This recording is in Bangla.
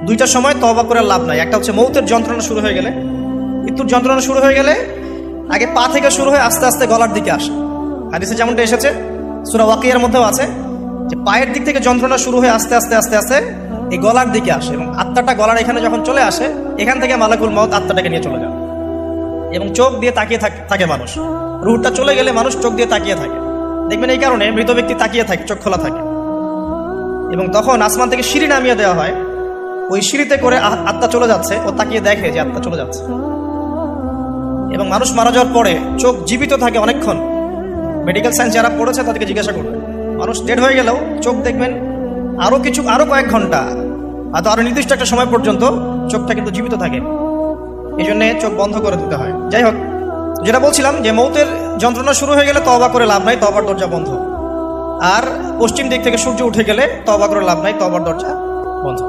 দুইটার সময় তওবা করে লাভ নাই। একটা হচ্ছে মৌতের যন্ত্রণা শুরু হয়ে গেলে, মৃত্যুর যন্ত্রণা শুরু হয়ে গেলে আগে পা থেকে শুরু হয়ে আস্তে আস্তে গলার দিকে আসে। হাদিসে যেমনটা এসেছে, সূরা ওয়াকিয়ার মধ্যেও আছে যে পায়ের দিক থেকে যন্ত্রণা শুরু হয়ে আস্তে আস্তে আস্তে আস্তে এই গলার দিকে আসে, এবং আত্মাটা গলার এখানে যখন চলে আসে, এখান থেকে মালাকুল মউত আত্মাটাকে নিয়ে চলে যায়। এবং চোখ দিয়ে তাকিয়ে থাকে মানুষ, রুহটা চলে গেলে মানুষ চোখ দিয়ে তাকিয়ে থাকে। দেখবেন এই কারণে মৃত ব্যক্তি তাকিয়ে থাকে, চোখ খোলা থাকে। এবং তখন আসমান থেকে সিঁড়ি নামিয়ে দেওয়া হয়, ওই সিঁড়িতে করে আত্মা চলে যাচ্ছে, ও তাকিয়ে দেখে যে আত্মা চলে যাচ্ছে। এবং মানুষ মারা যাওয়ার পরে চোখ জীবিত থাকে অনেকক্ষণ। মেডিকেল সায়েন্স যারা পড়েছে তাদেরকে জিজ্ঞাসা করবে, মানুষ ডেড হয়ে গেলেও চোখ দেখবেন আরো কয়েক ঘন্টা, হয়তো আরো নির্দিষ্ট একটা সময় পর্যন্ত চোখটা কিন্তু জীবিত থাকে। এই জন্য চোখ বন্ধ করে দিতে হয়। যাই হোক, যেটা বলছিলাম যে মৌতের যন্ত্রণা শুরু হয়ে গেলে তওবা করে লাভ নাই, তওবার দরজা বন্ধ। আর পশ্চিম দিক থেকে সূর্য উঠে গেলে তওবা করে লাভ নাই, তওবার দরজা বন্ধ।